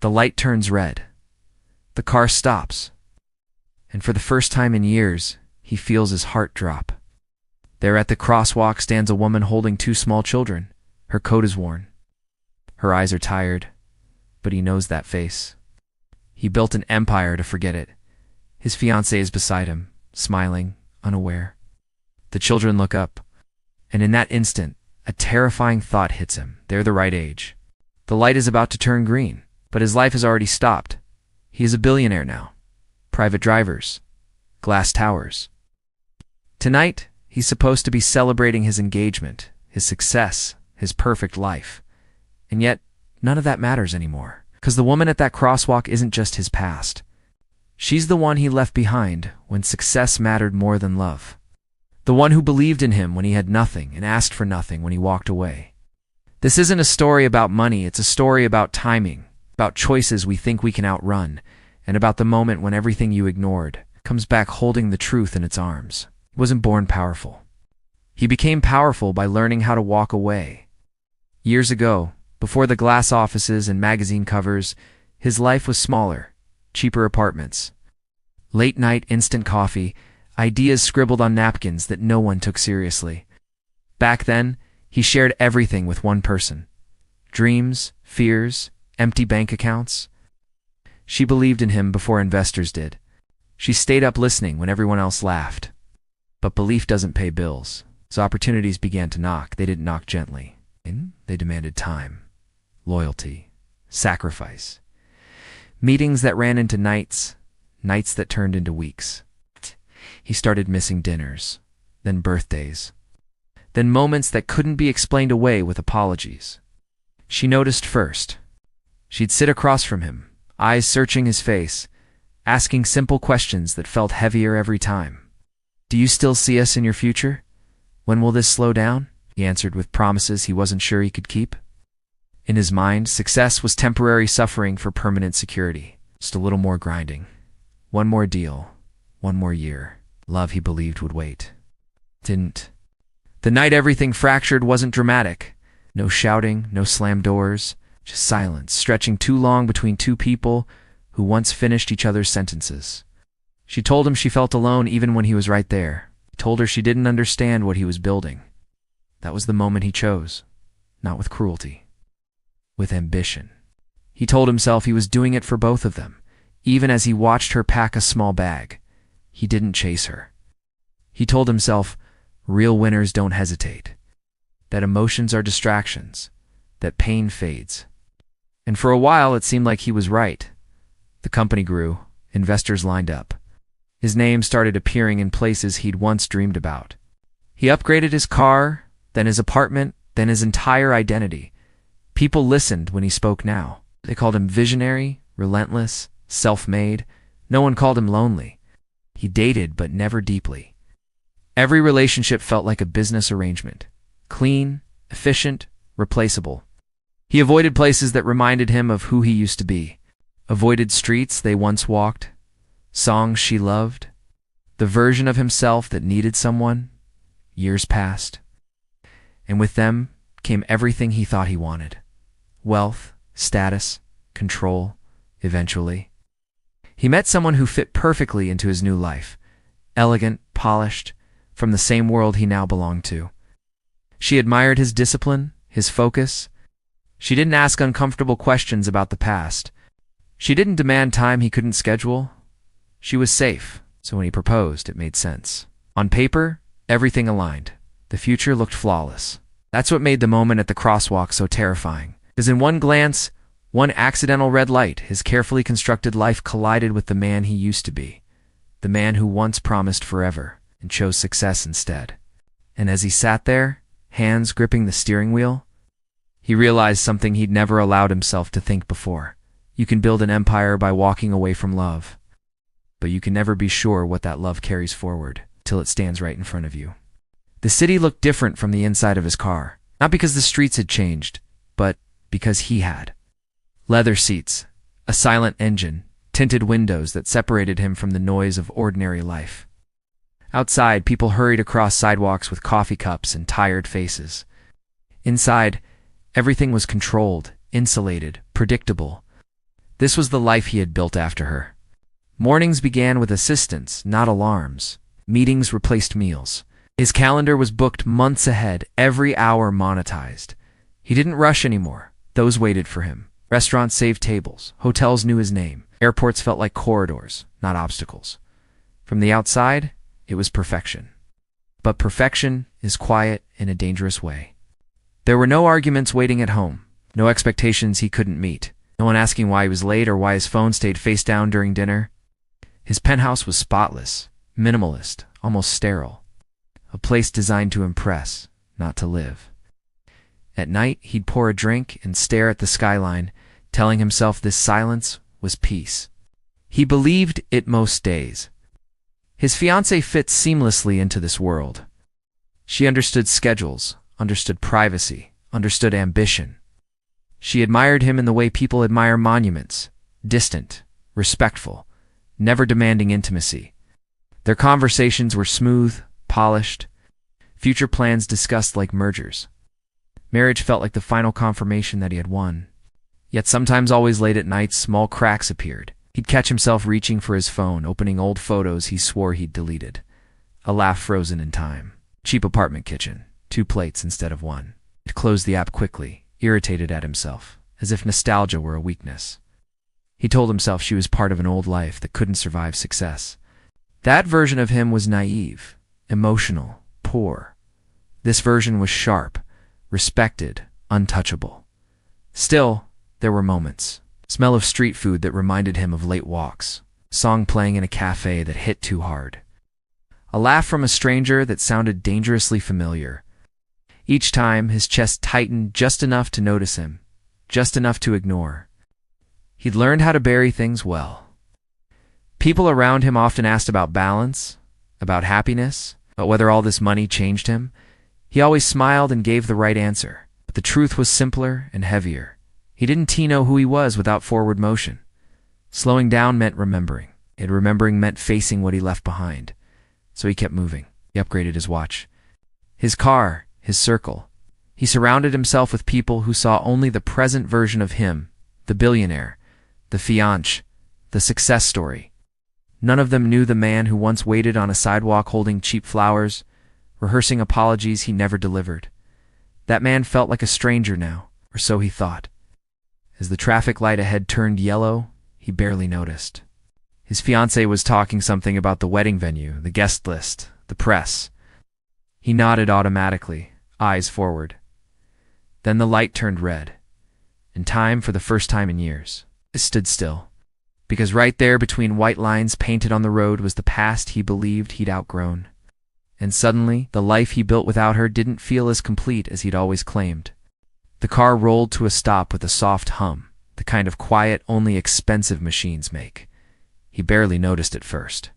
The light turns red. The car stops. And for the first time in years, he feels his heart drop. There at the crosswalk stands a woman holding two small children. Her coat is worn. Her eyes are tired, but he knows that face. He built an empire to forget it. His fiancée is beside him, smiling, unaware. The children look up, and in that instant, a terrifying thought hits him. They're the right age. The light is about to turn green, but his life has already stopped. He is a billionaire now. Private drivers. Glass towers. Tonight, he's supposed to be celebrating his engagement, his success, his perfect life. And yet, none of that matters anymore. Because the woman at that crosswalk isn't just his past. She's the one he left behind when success mattered more than love. The one who believed in him when he had nothing and asked for nothing when he walked away. This isn't a story about money, it's a story about timing, about choices we think we can outrun, and about the moment when everything you ignored comes back holding the truth in its arms. He wasn't born powerful. He became powerful by learning how to walk away. Years ago, before the glass offices and magazine covers, his life was smaller, cheaper apartments. Late-night instant coffee, ideas scribbled on napkins that no one took seriously. Back then, he shared everything with one person. Dreams, fears, empty bank accounts. She believed in him before investors did. She stayed up listening when everyone else laughed. But belief doesn't pay bills, so opportunities began to knock. They didn't knock gently. They demanded time, loyalty, sacrifice. Meetings that ran into nights, nights that turned into weeks. He started missing dinners, then birthdays, then moments that couldn't be explained away with apologies. She noticed first. She'd sit across from him, eyes searching his face, asking simple questions that felt heavier every time. "Do you still see us in your future? When will this slow down?" He answered with promises he wasn't sure he could keep. In his mind, success was temporary suffering for permanent security. Just a little more grinding. One more deal. One more year. Love he believed would wait. Didn't. The night everything fractured wasn't dramatic. No shouting, no slammed doors, just silence, stretching too long between two people who once finished each other's sentences. She told him she felt alone even when he was right there. He told her she didn't understand what he was building. That was the moment he chose, not with cruelty, with ambition. He told himself he was doing it for both of them, even as he watched her pack a small bag. He didn't chase her. He told himself, real winners don't hesitate, that emotions are distractions, that pain fades. And for a while it seemed like he was right. The company grew, investors lined up. His name started appearing in places he'd once dreamed about. He upgraded his car, then his apartment, then his entire identity. People listened when he spoke now. They called him visionary, relentless, self-made. No one called him lonely. He dated, but never deeply. Every relationship felt like a business arrangement. Clean, efficient, replaceable. He avoided places that reminded him of who he used to be. Avoided streets they once walked. Songs she loved. The version of himself that needed someone. Years passed. And with them came everything he thought he wanted. Wealth, status, control, eventually. He met someone who fit perfectly into his new life. Elegant, polished, from the same world he now belonged to. She admired his discipline, his focus. She didn't ask uncomfortable questions about the past. She didn't demand time he couldn't schedule. She was safe, so when he proposed, it made sense. On paper, everything aligned. The future looked flawless. That's what made the moment at the crosswalk so terrifying. Because in one glance, one accidental red light, his carefully constructed life collided with the man he used to be. The man who once promised forever and chose success instead. And as he sat there, hands gripping the steering wheel, he realized something he'd never allowed himself to think before. You can build an empire by walking away from love, but you can never be sure what that love carries forward till it stands right in front of you. The city looked different from the inside of his car, not because the streets had changed, but because he had. Leather seats, a silent engine, tinted windows that separated him from the noise of ordinary life. Outside, people hurried across sidewalks with coffee cups and tired faces. Inside, everything was controlled, insulated, predictable. This was the life he had built after her. Mornings began with assistance, not alarms. Meetings replaced meals. His calendar was booked months ahead, every hour monetized. He didn't rush anymore. Those waited for him. Restaurants saved tables. Hotels knew his name. Airports felt like corridors, not obstacles. From the outside, it was perfection. But perfection is quiet in a dangerous way. There were no arguments waiting at home, no expectations he couldn't meet, no one asking why he was late or why his phone stayed face down during dinner. His penthouse was spotless, minimalist, almost sterile. A place designed to impress, not to live. At night, he'd pour a drink and stare at the skyline, telling himself this silence was peace. He believed it most days. His fiancée fit seamlessly into this world. She understood schedules, understood privacy, understood ambition. She admired him in the way people admire monuments, distant, respectful, never demanding intimacy. Their conversations were smooth, polished, future plans discussed like mergers. Marriage felt like the final confirmation that he had won. Yet sometimes, always late at night, small cracks appeared. He'd catch himself reaching for his phone, opening old photos he swore he'd deleted. A laugh frozen in time. Cheap apartment kitchen, 2 plates instead of 1. He'd close the app quickly, irritated at himself, as if nostalgia were a weakness. He told himself she was part of an old life that couldn't survive success. That version of him was naive, emotional, poor. This version was sharp, respected, untouchable. Still, there were moments. Smell of street food that reminded him of late walks. Song playing in a cafe that hit too hard. A laugh from a stranger that sounded dangerously familiar. Each time, his chest tightened just enough to notice him, just enough to ignore. He'd learned how to bury things well. People around him often asked about balance, about happiness, about whether all this money changed him. He always smiled and gave the right answer, but the truth was simpler and heavier. He didn't know who he was without forward motion. Slowing down meant remembering, and remembering meant facing what he left behind. So he kept moving. He upgraded his watch, his car, his circle. He surrounded himself with people who saw only the present version of him, the billionaire, the fiancé, the success story. None of them knew the man who once waited on a sidewalk holding cheap flowers, rehearsing apologies he never delivered. That man felt like a stranger now, or so he thought. As the traffic light ahead turned yellow, he barely noticed. His fiancée was talking something about the wedding venue, the guest list, the press. He nodded automatically, eyes forward. Then the light turned red, and time, for the first time in years, stood still. Because right there between white lines painted on the road was the past he believed he'd outgrown. And suddenly, the life he built without her didn't feel as complete as he'd always claimed. The car rolled to a stop with a soft hum, the kind of quiet only expensive machines make. He barely noticed at first.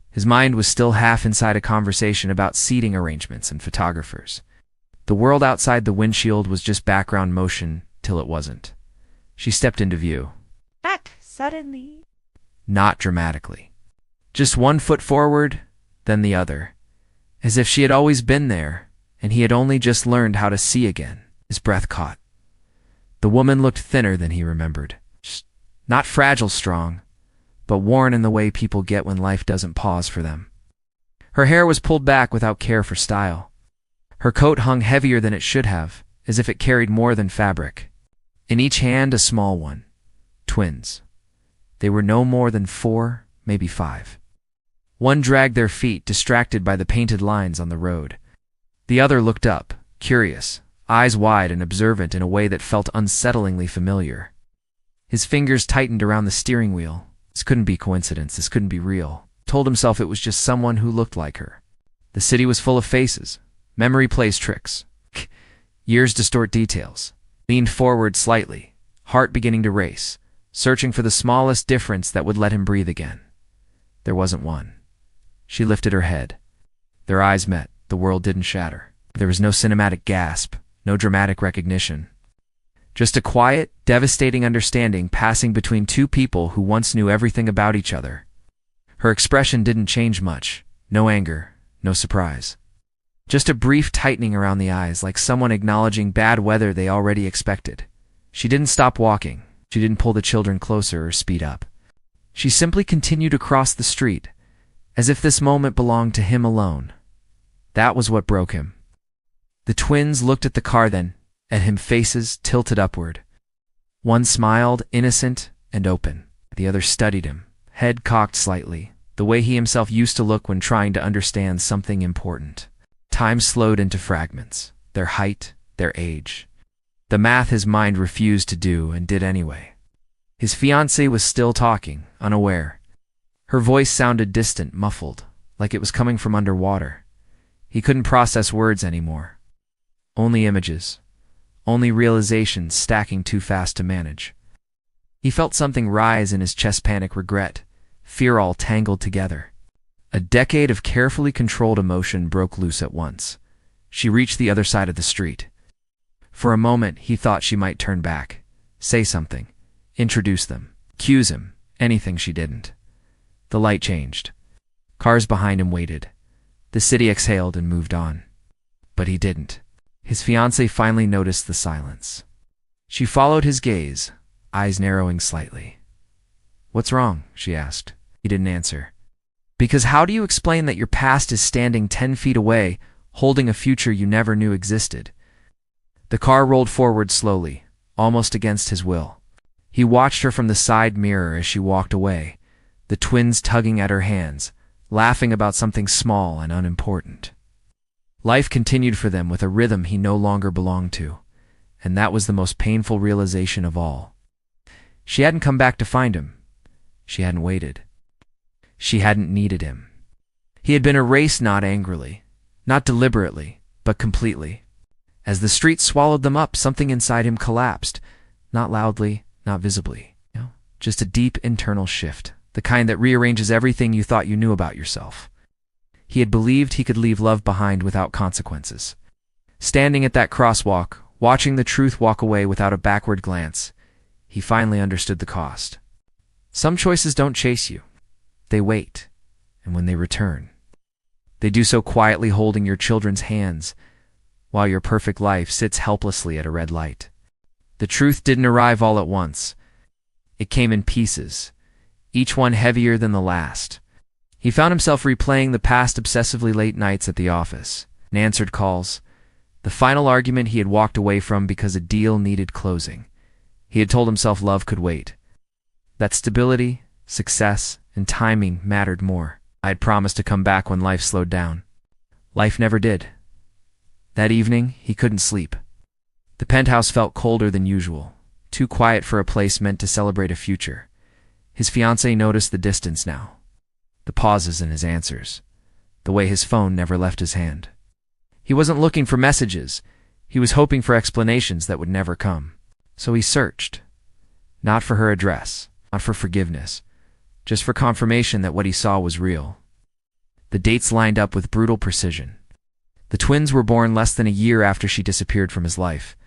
His mind was still half inside a conversation about seating arrangements and photographers. The world outside the windshield was just background motion till it wasn't. She stepped into view. Back suddenly. Not dramatically. Just one foot forward, then the other. As if she had always been there, and he had only just learned how to see again. His breath caught. The woman looked thinner than he remembered. Not fragile strong, but worn in the way people get when life doesn't pause for them. Her hair was pulled back without care for style. Her coat hung heavier than it should have, as if it carried more than fabric. In each hand, a small one. Twins. They were no more than 4, maybe 5. One dragged their feet, distracted by the painted lines on the road. The other looked up, curious, eyes wide and observant in a way that felt unsettlingly familiar. His fingers tightened around the steering wheel. This couldn't be coincidence, this couldn't be real. Told himself it was just someone who looked like her. The city was full of faces. Memory plays tricks. Years distort details. Leaned forward slightly, heart beginning to race, searching for the smallest difference that would let him breathe again. There wasn't one. She lifted her head. Their eyes met. The world didn't shatter. There was no cinematic gasp, no dramatic recognition. Just a quiet, devastating understanding passing between two people who once knew everything about each other. Her expression didn't change much. No anger, no surprise. Just a brief tightening around the eyes, like someone acknowledging bad weather they already expected. She didn't stop walking. She didn't pull the children closer or speed up. She simply continued across the street, as if this moment belonged to him alone. That was what broke him. The twins looked at the car, then at him, faces tilted upward. One smiled, innocent and open. The other studied him, head cocked slightly, the way he himself used to look when trying to understand something important. Time slowed into fragments, their height, their age. The math his mind refused to do and did anyway. His fiancée was still talking, unaware. Her voice sounded distant, muffled, like it was coming from underwater. He couldn't process words anymore. Only images. Only realizations stacking too fast to manage. He felt something rise in his chest, panic, regret, fear all tangled together. A decade of carefully controlled emotion broke loose at once. She reached the other side of the street. For a moment, he thought she might turn back, say something, introduce them, accuse him, anything she didn't. The light changed. Cars behind him waited. The city exhaled and moved on. But he didn't. His fiancée finally noticed the silence. She followed his gaze, eyes narrowing slightly. "What's wrong?" she asked. He didn't answer. "Because how do you explain that your past is standing 10 feet away, holding a future you never knew existed?" The car rolled forward slowly, almost against his will. He watched her from the side mirror as she walked away, the twins tugging at her hands, laughing about something small and unimportant. Life continued for them with a rhythm he no longer belonged to, and that was the most painful realization of all. She hadn't come back to find him. She hadn't waited. She hadn't needed him. He had been erased, not angrily, not deliberately, but completely. As the street swallowed them up, something inside him collapsed, not loudly, not visibly. Just a deep internal shift, the kind that rearranges everything you thought you knew about yourself. He had believed he could leave love behind without consequences. Standing at that crosswalk, watching the truth walk away without a backward glance, he finally understood the cost. Some choices don't chase you. They wait, and when they return, they do so quietly, holding your children's hands, while your perfect life sits helplessly at a red light. The truth didn't arrive all at once. It came in pieces, each one heavier than the last. He found himself replaying the past obsessively, late nights at the office, unanswered calls, the final argument he had walked away from because a deal needed closing. He had told himself love could wait, that stability, success, and timing mattered more. I had promised to come back when life slowed down. Life never did. That evening, he couldn't sleep. The penthouse felt colder than usual, too quiet for a place meant to celebrate a future. His fiancée noticed the distance now, the pauses in his answers, the way his phone never left his hand. He wasn't looking for messages. He was hoping for explanations that would never come. So he searched, not for her address, not for forgiveness, just for confirmation that what he saw was real. The dates lined up with brutal precision. The twins were born less than a year after she disappeared from his life.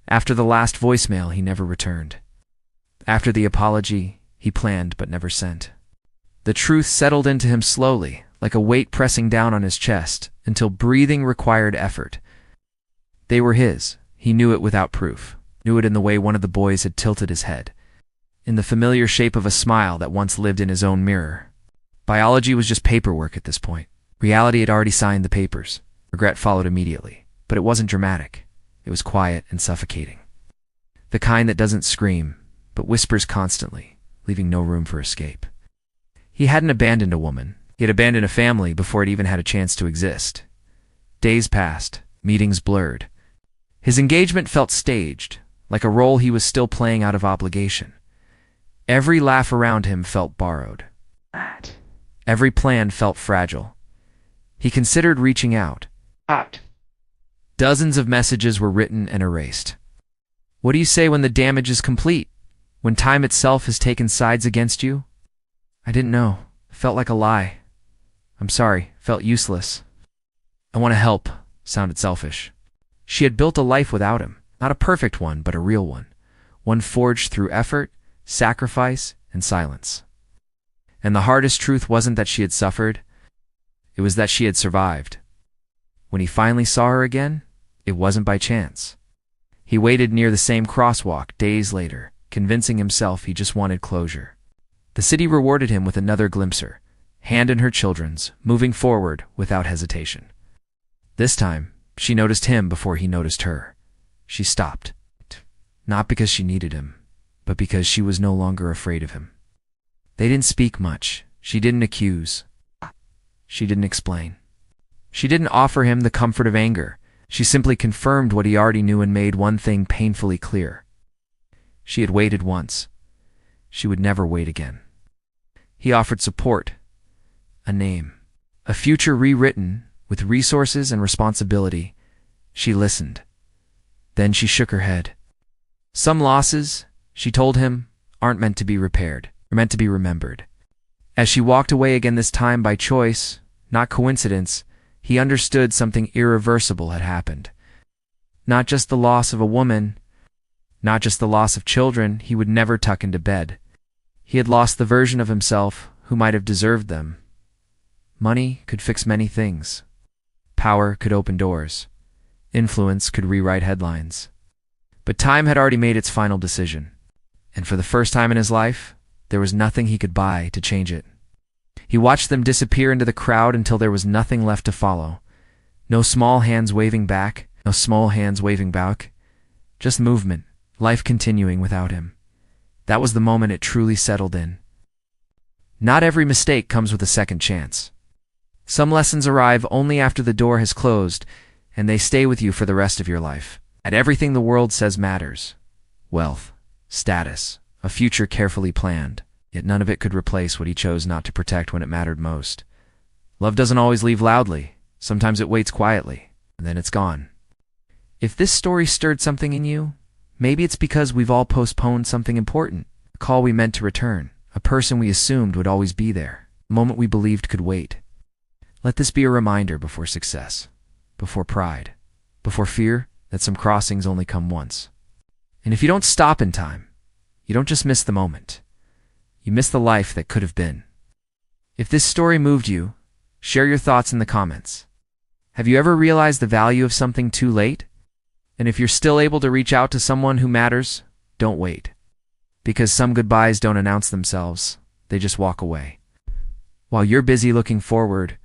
After the last voicemail he never returned. After the apology he planned but never sent. The truth settled into him slowly, like a weight pressing down on his chest, until breathing required effort. They were his. He knew it without proof. Knew it in the way one of the boys had tilted his head, in the familiar shape of a smile that once lived in his own mirror. Biology was just paperwork at this point. Reality had already signed the papers. Regret followed immediately, but it wasn't dramatic. It was quiet and suffocating. The kind that doesn't scream, but whispers constantly, leaving no room for escape. He hadn't abandoned a woman. He had abandoned a family before it even had a chance to exist. Days passed, meetings blurred. His engagement felt staged, like a role he was still playing out of obligation. Every laugh around him felt borrowed. Every plan felt fragile. He considered reaching out. Dozens of messages were written and erased. What do you say when the damage is complete? When time itself has taken sides against you? I didn't know. It felt like a lie. I'm sorry. Felt useless. I want to help. Sounded selfish. She had built a life without him. Not a perfect one, but a real one. One forged through effort, sacrifice, and silence. And the hardest truth wasn't that she had suffered. It was that she had survived. When he finally saw her again, it wasn't by chance. He waited near the same crosswalk days later, convincing himself he just wanted closure. The city rewarded him with another glimpser, hand in her children's, moving forward without hesitation. This time, she noticed him before he noticed her. She stopped. Not because she needed him, but because she was no longer afraid of him. They didn't speak much. She didn't accuse. She didn't explain. She didn't offer him the comfort of anger. She simply confirmed what he already knew and made one thing painfully clear. She had waited once. She would never wait again. He offered support, a name, a future rewritten with resources and responsibility. She listened. Then she shook her head. Some losses, she told him, aren't meant to be repaired, or meant to be remembered. As she walked away again, this time by choice, not coincidence, he understood something irreversible had happened. Not just the loss of a woman, not just the loss of children he would never tuck into bed. He had lost the version of himself who might have deserved them. Money could fix many things. Power could open doors. Influence could rewrite headlines. But time had already made its final decision. And for the first time in his life, there was nothing he could buy to change it. He watched them disappear into the crowd until there was nothing left to follow. No small hands waving back, just movement, life continuing without him. That was the moment it truly settled in. Not every mistake comes with a second chance. Some lessons arrive only after the door has closed, and they stay with you for the rest of your life. At everything the world says matters. Wealth, status, a future carefully planned. Yet none of it could replace what he chose not to protect when it mattered most. Love doesn't always leave loudly. Sometimes it waits quietly, and then it's gone. If this story stirred something in you, maybe it's because we've all postponed something important. A call we meant to return. A person we assumed would always be there. A moment we believed could wait. Let this be a reminder before success, before pride, before fear that some crossings only come once. And if you don't stop in time, you don't just miss the moment. You miss the life that could have been. If this story moved you, share your thoughts in the comments. Have you ever realized the value of something too late? And if you're still able to reach out to someone who matters, don't wait. Because some goodbyes don't announce themselves, they just walk away. While you're busy looking forward,